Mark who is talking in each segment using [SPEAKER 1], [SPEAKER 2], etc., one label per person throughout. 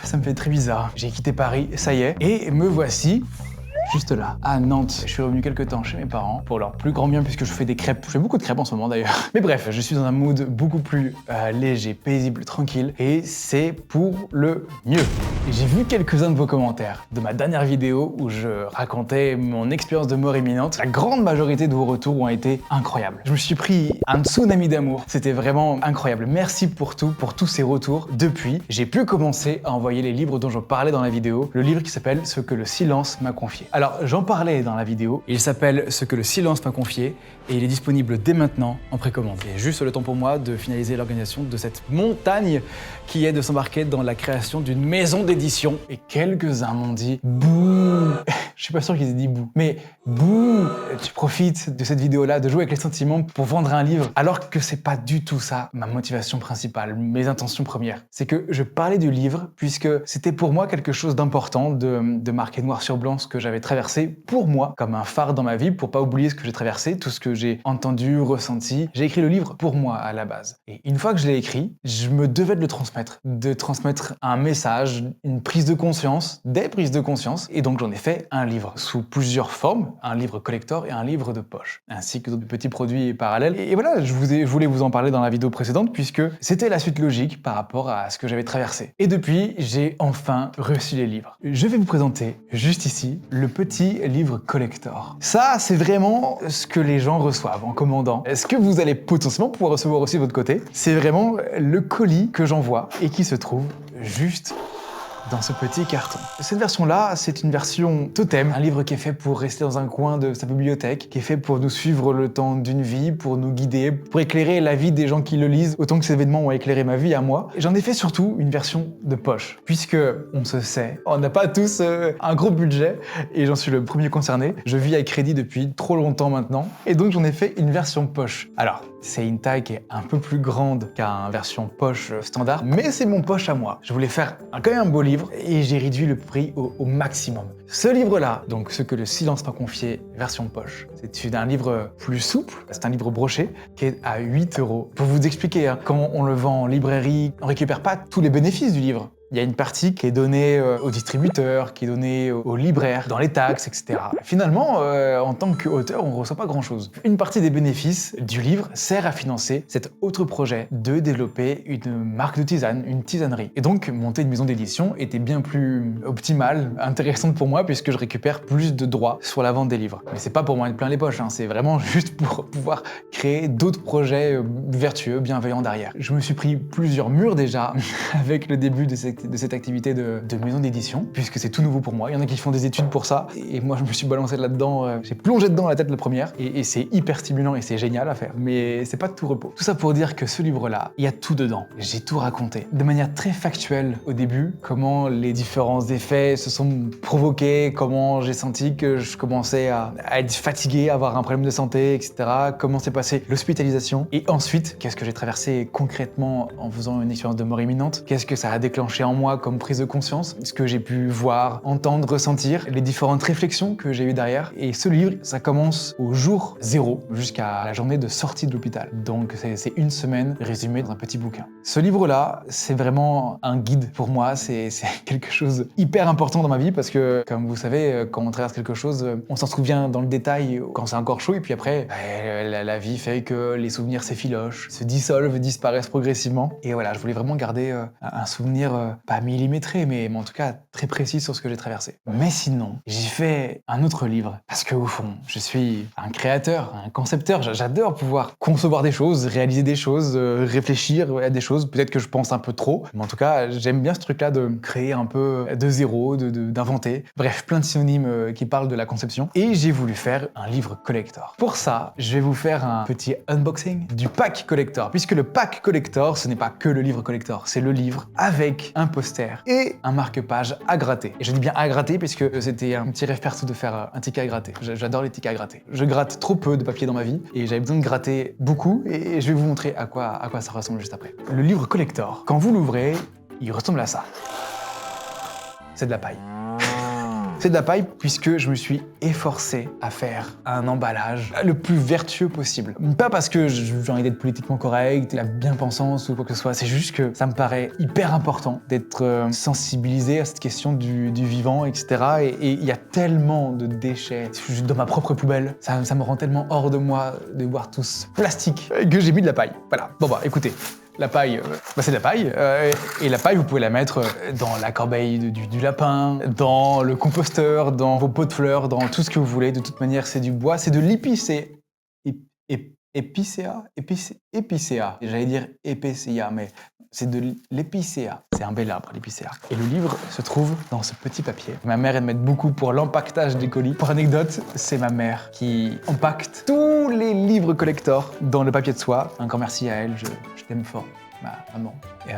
[SPEAKER 1] ça me fait très bizarre. J'ai quitté Paris, ça y est, et me voici juste là, à Nantes. Je suis revenu quelques temps chez mes parents pour leur plus grand bien puisque je fais des crêpes. Je fais beaucoup de crêpes en ce moment d'ailleurs. Mais bref, je suis dans un mood beaucoup plus léger, paisible, tranquille et c'est pour le mieux. J'ai vu quelques-uns de vos commentaires de ma dernière vidéo où je racontais mon expérience de mort imminente. La grande majorité de vos retours ont été incroyables. Je me suis pris un tsunami d'amour. C'était vraiment incroyable. Merci pour tout, pour tous ces retours. Depuis, j'ai pu commencer à envoyer les livres dont je parlais dans la vidéo. Le livre qui s'appelle « Ce que le silence m'a confié ». Alors, j'en parlais dans la vidéo. Il s'appelle « Ce que le silence m'a confié » et il est disponible dès maintenant en précommande. Il y a juste le temps pour moi de finaliser l'organisation de cette montagne qui est de s'embarquer dans la création d'une maison d'édition. Et quelques-uns m'ont dit « Bouh !» Je suis pas sûr qu'ils aient dit « Bouh !» Mais « Bouh !» Tu profites de cette vidéo-là, de jouer avec les sentiments pour vendre un livre, alors que c'est pas du tout ça ma motivation principale, mes intentions premières. C'est que je parlais du livre puisque c'était pour moi quelque chose d'important de marquer noir sur blanc ce que j'avais traversé pour moi, comme un phare dans ma vie, pour pas oublier ce que j'ai traversé, tout ce que j'ai entendu, ressenti. J'ai écrit le livre pour moi à la base. Et une fois que je l'ai écrit, je me devais de le transmettre un message, une prise de conscience, des prises de conscience. Et donc j'en ai fait un livre sous plusieurs formes, un livre collector et un livre de poche, ainsi que d'autres petits produits parallèles. Et voilà, je voulais vous en parler dans la vidéo précédente puisque c'était la suite logique par rapport à ce que j'avais traversé. Et depuis, j'ai enfin reçu les livres. Je vais vous présenter juste ici le petit livre collector. Ça, c'est vraiment ce que les gens reçoivent en commandant. Est-ce que vous allez potentiellement pouvoir recevoir aussi de votre côté? C'est vraiment le colis que j'envoie et qui se trouve juste dans ce petit carton. Cette version-là, c'est une version totem, un livre qui est fait pour rester dans un coin de sa bibliothèque, qui est fait pour nous suivre le temps d'une vie, pour nous guider, pour éclairer la vie des gens qui le lisent, autant que ces événements ont éclairé ma vie à moi. Et j'en ai fait surtout une version de poche, puisque, on se sait, on n'a pas tous un gros budget, et j'en suis le premier concerné. Je vis à crédit depuis trop longtemps maintenant, et donc j'en ai fait une version poche. Alors, c'est une taille qui est un peu plus grande qu'une version poche standard, mais c'est mon poche à moi. Je voulais faire quand même un beau livre et j'ai réduit le prix au maximum. Ce livre-là, donc Ce que le silence m'a confié, version poche, c'est un livre plus souple, c'est un livre broché qui est à 8 €. Pour vous expliquer, quand on le vend en librairie, on récupère pas tous les bénéfices du livre. Il y a une partie qui est donnée aux distributeurs, qui est donnée aux libraires, dans les taxes, etc. Finalement, en tant qu'auteur, on ne reçoit pas grand-chose. Une partie des bénéfices du livre sert à financer cet autre projet de développer une marque de tisane, une tisanerie. Et donc, monter une maison d'édition était bien plus optimale, intéressante pour moi, puisque je récupère plus de droits sur la vente des livres. Mais c'est pas pour moi de plein les poches, c'est vraiment juste pour pouvoir créer d'autres projets vertueux, bienveillants derrière. Je me suis pris plusieurs murs déjà avec le début de cette activité de maison d'édition, puisque c'est tout nouveau pour moi. Il y en a qui font des études pour ça, et moi je me suis balancé là-dedans, j'ai plongé dedans la tête la première, et c'est hyper stimulant et c'est génial à faire. Mais c'est pas de tout repos. Tout ça pour dire que ce livre-là, il y a tout dedans. J'ai tout raconté. De manière très factuelle au début, comment les différents effets se sont provoqués, comment j'ai senti que je commençais à être fatigué, à avoir un problème de santé, etc. Comment s'est passée l'hospitalisation, et ensuite, qu'est-ce que j'ai traversé concrètement en faisant une expérience de mort imminente, qu'est-ce que ça a déclenché en moi comme prise de conscience, ce que j'ai pu voir, entendre, ressentir, les différentes réflexions que j'ai eues derrière. Et ce livre, ça commence au jour 0 jusqu'à la journée de sortie de l'hôpital. Donc c'est une semaine résumée dans un petit bouquin. Ce livre-là, c'est vraiment un guide pour moi, c'est quelque chose hyper important dans ma vie parce que, comme vous savez, quand on traverse quelque chose, on s'en souvient dans le détail quand c'est encore chaud et puis après, la vie fait que les souvenirs s'effilochent, se dissolvent, disparaissent progressivement. Et voilà, je voulais vraiment garder un souvenir pas millimétré, mais en tout cas très précis sur ce que j'ai traversé. Mais sinon, j'ai fait un autre livre, parce que au fond, je suis un créateur, un concepteur, j'adore pouvoir concevoir des choses, réaliser des choses, réfléchir à des choses, peut-être que je pense un peu trop, mais en tout cas, j'aime bien ce truc-là de créer un peu de zéro, d'inventer, bref, plein de synonymes qui parlent de la conception, et j'ai voulu faire un livre collector. Pour ça, je vais vous faire un petit unboxing du pack collector, puisque le pack collector, ce n'est pas que le livre collector, c'est le livre avec un poster et un marque-page à gratter. Et je dis bien à gratter puisque c'était un petit rêve perso de faire un ticket à gratter. J'adore les tickets à gratter. Je gratte trop peu de papier dans ma vie et j'avais besoin de gratter beaucoup et je vais vous montrer à quoi ça ressemble juste après. Le livre collector, quand vous l'ouvrez, il ressemble à ça. C'est de la paille. C'est de la paille puisque je me suis efforcé à faire un emballage le plus vertueux possible. Pas parce que j'ai envie d'être politiquement correct, la bien-pensance ou quoi que ce soit, c'est juste que ça me paraît hyper important d'être sensibilisé à cette question du vivant, etc. Et il y a tellement de déchets dans ma propre poubelle, ça me rend tellement hors de moi de voir tout ce plastique que j'ai mis de la paille. Voilà. Bon bah écoutez. La paille, c'est de la paille. Et la paille, vous pouvez la mettre dans la corbeille du lapin, dans le composteur, dans vos pots de fleurs, dans tout ce que vous voulez. De toute manière, c'est du bois, c'est de l'épicéa. Épicéa. J'allais dire épicéa, mais c'est de l'épicéa. C'est un bel arbre, l'épicéa. Et le livre se trouve dans ce petit papier. Ma mère, elle m'aide beaucoup pour l'empaquetage des colis. Pour anecdote, c'est ma mère qui empaquete tous les livres collector dans le papier de soie. Encore merci à elle, je t'aime fort. Ma maman. Et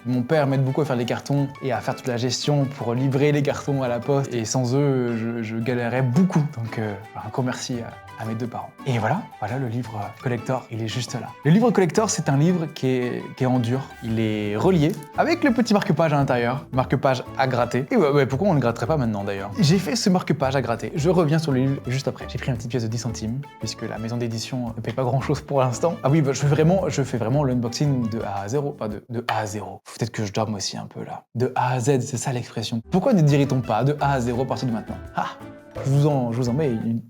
[SPEAKER 1] mon père m'aide beaucoup à faire les cartons et à faire toute la gestion pour livrer les cartons à la poste. Et sans eux, je galérais beaucoup. Donc encore merci à mes deux parents. Et voilà le livre collector, il est juste là. Le livre collector, c'est un livre qui est en dur. Il est relié avec le petit marque-page à l'intérieur, marque-page à gratter. Et ouais, pourquoi on ne le gratterait pas maintenant d'ailleurs? J'ai fait ce marque-page à gratter. Je reviens sur le livre juste après. J'ai pris une petite pièce de 10 centimes, puisque la maison d'édition ne paye pas grand-chose pour l'instant. Ah oui, je fais vraiment l'unboxing de A à Z. Pas de A à 0. Peut-être que je dorme aussi un peu là. De A à Z, c'est ça l'expression. Pourquoi ne dirait-on pas de A à 0 à partir de maintenant? Ah, je vous en mets une...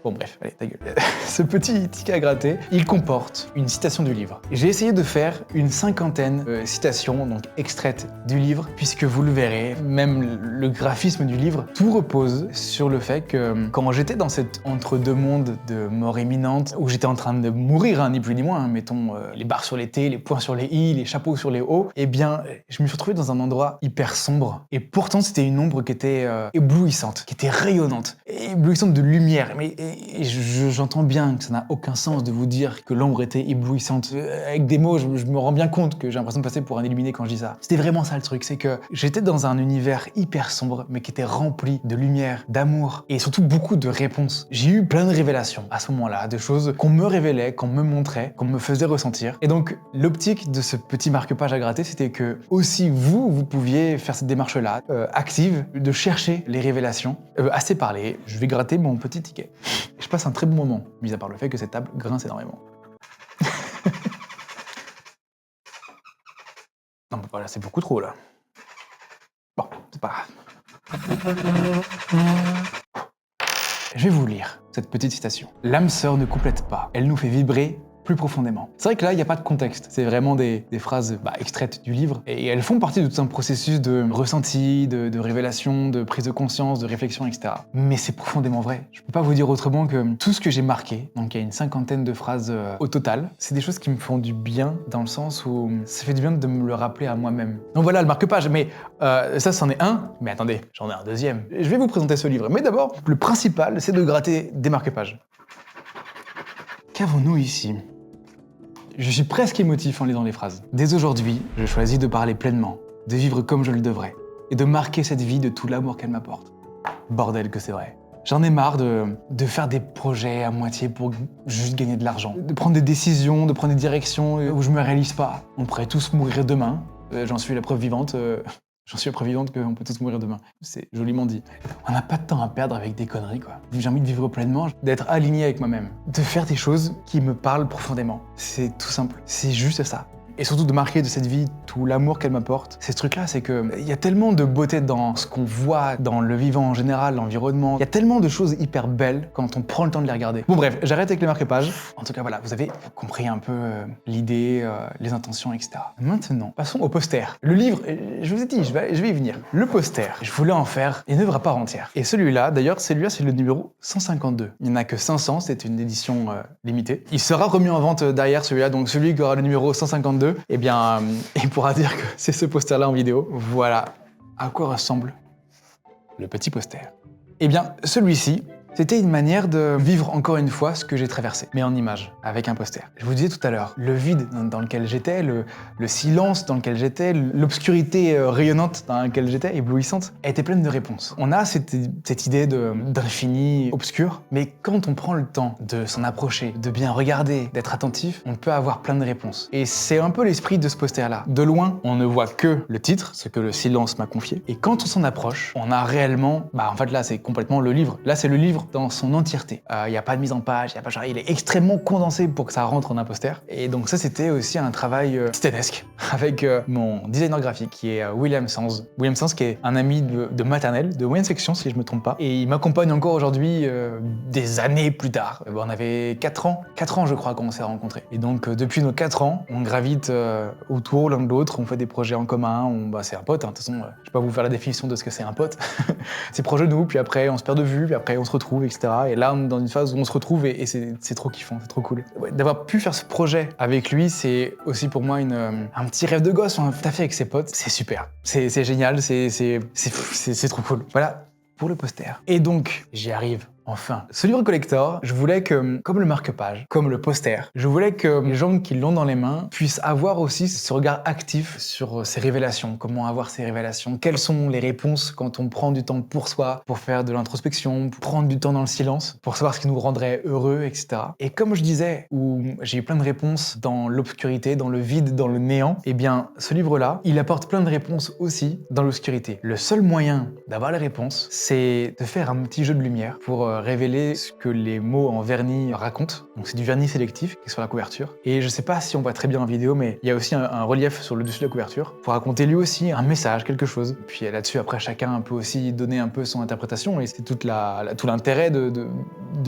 [SPEAKER 1] Bon bref, allez, ta gueule. Ce petit ticket à gratter, il comporte une citation du livre. J'ai essayé de faire une 50aine de citations, donc extraites du livre, puisque vous le verrez, même le graphisme du livre, tout repose sur le fait que quand j'étais dans cet entre-deux mondes de mort imminente, où j'étais en train de mourir, hein, ni plus ni moins, hein, mettons les barres sur les T, les points sur les I, les chapeaux sur les O, eh bien, je me suis retrouvé dans un endroit hyper sombre. Et pourtant, c'était une ombre qui était éblouissante, qui était rayonnante, éblouissante de lumière. Et j'entends bien que ça n'a aucun sens de vous dire que l'ombre était éblouissante. Avec des mots, je me rends bien compte que j'ai l'impression de passer pour un illuminé quand je dis ça. C'était vraiment ça le truc, c'est que j'étais dans un univers hyper sombre, mais qui était rempli de lumière, d'amour, et surtout beaucoup de réponses. J'ai eu plein de révélations à ce moment-là, de choses qu'on me révélait, qu'on me montrait, qu'on me faisait ressentir. Et donc, l'optique de ce petit marque-page à gratter, c'était que aussi vous pouviez faire cette démarche-là, active, de chercher les révélations. Assez parlé, je vais gratter mon petit ticket. Je passe un très bon moment, mis à part le fait que cette table grince énormément. Non, mais voilà, c'est beaucoup trop là. Bon, c'est pas grave. Je vais vous lire cette petite citation. L'âme sœur ne complète pas, elle nous fait vibrer plus profondément. C'est vrai que là, il n'y a pas de contexte. C'est vraiment des phrases extraites du livre. Et elles font partie de tout un processus de ressenti, de révélation, de prise de conscience, de réflexion, etc. Mais c'est profondément vrai. Je peux pas vous dire autrement que tout ce que j'ai marqué, donc il y a une 50aine de phrases au total, c'est des choses qui me font du bien, dans le sens où ça fait du bien de me le rappeler à moi-même. Donc voilà, le marque-page. Mais ça, c'en est un. Mais attendez, j'en ai un deuxième. Je vais vous présenter ce livre. Mais d'abord, le principal, c'est de gratter des marque-pages. Qu'avons-nous ici ? Je suis presque émotif en lisant les phrases. Dès aujourd'hui, je choisis de parler pleinement, de vivre comme je le devrais, et de marquer cette vie de tout l'amour qu'elle m'apporte. Bordel que c'est vrai. J'en ai marre de faire des projets à moitié pour juste gagner de l'argent, de prendre des décisions, de prendre des directions où je me réalise pas. On pourrait tous mourir demain, j'en suis la preuve vivante. J'en suis la preuve vivante qu'on peut tous mourir demain. C'est joliment dit. On n'a pas de temps à perdre avec des conneries, quoi. J'ai envie de vivre pleinement, d'être aligné avec moi-même. De faire des choses qui me parlent profondément. C'est tout simple. C'est juste ça. Et surtout de marquer de cette vie tout l'amour qu'elle m'apporte. C'est ce truc-là, c'est que il y a tellement de beauté dans ce qu'on voit, dans le vivant en général, l'environnement. Il y a tellement de choses hyper belles quand on prend le temps de les regarder. Bon bref, j'arrête avec les marque-pages. En tout cas voilà, vous avez compris un peu l'idée, les intentions, etc. Maintenant, passons au poster. Le livre, je vous ai dit, je vais y venir. Le poster, je voulais en faire une œuvre à part entière. Et celui-là, d'ailleurs, celui-là, c'est le numéro 152. Il n'y en a que 500, c'est une édition limitée. Il sera remis en vente derrière celui-là, donc celui qui aura le numéro 152, eh bien, il pourra dire que c'est ce poster-là en vidéo. Voilà à quoi ressemble le petit poster. Eh bien, celui-ci, C'était une manière de vivre encore une fois ce que j'ai traversé, mais en image, avec un poster. Je vous disais tout à l'heure, le vide dans lequel j'étais, le silence dans lequel j'étais, l'obscurité rayonnante dans laquelle j'étais, éblouissante, elle était pleine de réponses. On a cette idée d'infini obscur, mais quand on prend le temps de s'en approcher, de bien regarder, d'être attentif, on peut avoir plein de réponses. Et c'est un peu l'esprit de ce poster-là. De loin, on ne voit que le titre, ce que le silence m'a confié, et quand on s'en approche, on a réellement, en fait là c'est complètement le livre. Là c'est le livre dans son entièreté. Il n'y a pas de mise en page, il est extrêmement condensé pour que ça rentre en un poster. Et donc ça c'était aussi un travail titanesque avec mon designer graphique qui est William Sanz. William Sanz qui est un ami de maternelle, de moyenne section si je me trompe pas. Et il m'accompagne encore aujourd'hui des années plus tard. On avait 4 ans je crois quand on s'est rencontrés. Et donc depuis nos 4 ans, on gravite autour l'un de l'autre, on fait des projets en commun, c'est un pote, de toute façon je vais pas vous faire la définition de ce que c'est un pote. C'est proche de nous, puis après on se perd de vue, puis après on se retrouve, etc. Et là on est dans une phase où on se retrouve et c'est trop kiffant, c'est trop cool. Ouais, d'avoir pu faire ce projet avec lui, c'est aussi pour moi un petit rêve de gosse, on a fait avec ses potes, c'est super, c'est génial, c'est trop cool. Voilà pour le poster. Et donc j'y arrive. Enfin, ce livre collector, je voulais que, comme le marque-page, comme le poster, je voulais que les gens qui l'ont dans les mains puissent avoir aussi ce regard actif sur ces révélations. Comment avoir ces révélations? Quelles sont les réponses quand on prend du temps pour soi, pour faire de l'introspection, pour prendre du temps dans le silence, pour savoir ce qui nous rendrait heureux, etc. Et comme je disais, où j'ai eu plein de réponses dans l'obscurité, dans le vide, dans le néant, eh bien, ce livre-là, il apporte plein de réponses aussi dans l'obscurité. Le seul moyen d'avoir les réponses, c'est de faire un petit jeu de lumière pour révéler ce que les mots en vernis racontent. Donc c'est du vernis sélectif qui est sur la couverture. Et je sais pas si on voit très bien en vidéo, mais il y a aussi un relief sur le dessus de la couverture pour raconter lui aussi un message, quelque chose. Et puis là-dessus, après, chacun peut aussi donner un peu son interprétation et c'est tout l'intérêt de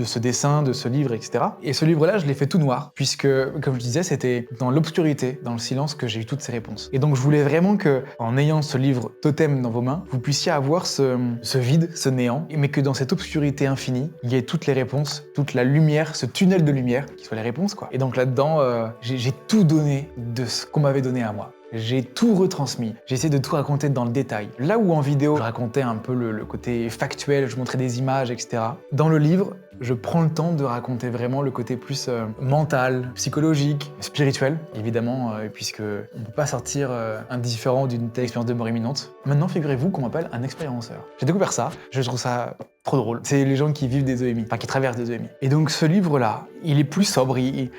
[SPEAKER 1] ce dessin, de ce livre, etc. Et ce livre-là, je l'ai fait tout noir, puisque, comme je disais, c'était dans l'obscurité, dans le silence, que j'ai eu toutes ces réponses. Et donc je voulais vraiment que, en ayant ce livre totem dans vos mains, vous puissiez avoir ce vide, ce néant, mais que dans cette obscurité infinie, il y ait toutes les réponses, toute la lumière, ce tunnel de lumière, qui soient les réponses, quoi. Et donc là-dedans, j'ai tout donné de ce qu'on m'avait donné à moi. J'ai tout retransmis, j'ai essayé de tout raconter dans le détail. Là où en vidéo, je racontais un peu le côté factuel, je montrais des images, etc. Dans le livre, je prends le temps de raconter vraiment le côté plus mental, psychologique, spirituel, évidemment, puisque on ne peut pas sortir indifférent d'une telle expérience de mort imminente. Maintenant, figurez-vous qu'on m'appelle un expérienceur. J'ai découvert ça, je trouve ça trop drôle. C'est les gens qui vivent des EMI, enfin qui traversent des EMI. Et donc ce livre-là, il est plus sobre,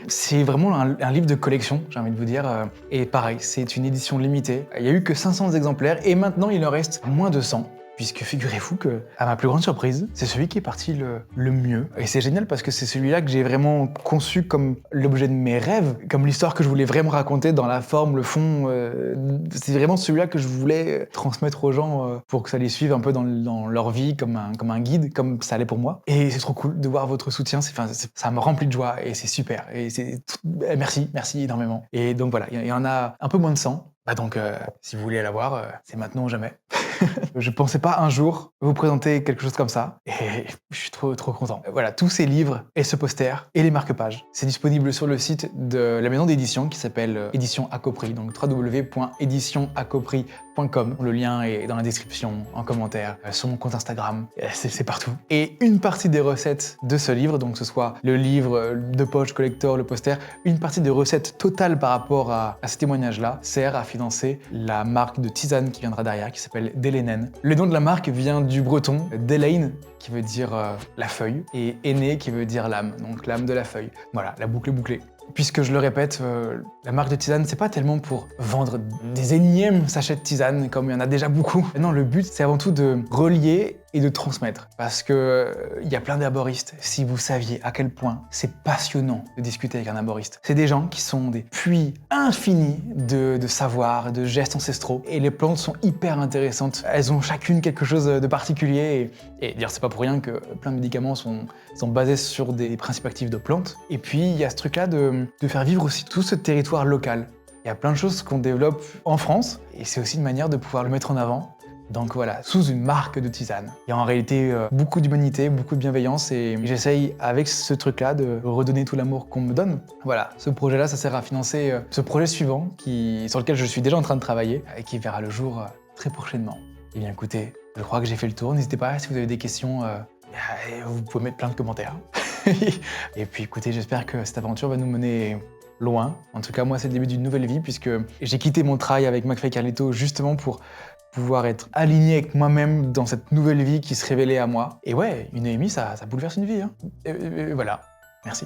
[SPEAKER 1] c'est vraiment un livre de collection, j'ai envie de vous dire. Et pareil, c'est une édition limitée. Il n'y a eu que 500 exemplaires et maintenant il en reste moins de 100. Puisque figurez-vous que, à ma plus grande surprise, c'est celui qui est parti le mieux. Et c'est génial parce que c'est celui-là que j'ai vraiment conçu comme l'objet de mes rêves, comme l'histoire que je voulais vraiment raconter dans la forme, le fond. C'est vraiment celui-là que je voulais transmettre aux gens pour que ça les suive un peu dans leur vie, comme un guide, comme ça allait pour moi. Et c'est trop cool de voir votre soutien, ça me remplit de joie et c'est super. Et merci énormément. Et donc voilà, il y en a un peu moins de 100. Donc, si vous voulez l'avoir, c'est maintenant ou jamais. Je pensais pas un jour vous présenter quelque chose comme ça, et je suis trop content. Voilà, tous ces livres et ce poster et les marque-pages, c'est disponible sur le site de la maison d'édition qui s'appelle Édition Acopri, donc www.éditionacopri.com. Le lien est dans la description, en commentaire, sur mon compte Instagram, c'est partout. Et une partie des recettes de ce livre, donc que ce soit le livre de poche collector, le poster, une partie des recettes totales par rapport à ce témoignage-là sert à financer la marque de tisane qui viendra derrière, qui s'appelle Delainen. Le nom de la marque vient du breton Delaine, qui veut dire la feuille, et aîné qui veut dire l'âme, donc l'âme de la feuille. Voilà, la boucle est bouclée. Puisque je le répète, la marque de tisane, c'est pas tellement pour vendre des énièmes sachets de tisane, comme il y en a déjà beaucoup. Non, le but, c'est avant tout de relier et de transmettre. Parce que il y a plein d'herboristes. Si vous saviez à quel point c'est passionnant de discuter avec un herboriste. C'est des gens qui sont des puits infinis de savoir, de gestes ancestraux. Et les plantes sont hyper intéressantes. Elles ont chacune quelque chose de particulier. Et d'ailleurs, c'est pas pour rien que plein de médicaments sont basés sur des principes actifs de plantes. Et puis, il y a ce truc-là de faire vivre aussi tout ce territoire local. Il y a plein de choses qu'on développe en France. Et c'est aussi une manière de pouvoir le mettre en avant. Donc voilà, sous une marque de tisane. Il y a en réalité beaucoup d'humanité, beaucoup de bienveillance et j'essaye avec ce truc-là de redonner tout l'amour qu'on me donne. Voilà, ce projet-là, ça sert à financer ce projet suivant sur lequel je suis déjà en train de travailler et qui verra le jour très prochainement. Eh bien écoutez, je crois que j'ai fait le tour. N'hésitez pas, si vous avez des questions, Et vous pouvez mettre plein de commentaires. Et puis écoutez, j'espère que cette aventure va nous mener loin. En tout cas, moi, c'est le début d'une nouvelle vie puisque j'ai quitté mon travail avec McFly Carlito justement pour pouvoir être aligné avec moi-même dans cette nouvelle vie qui se révélait à moi. Et ouais, une EMI, ça bouleverse une vie. Hein. Et voilà, merci.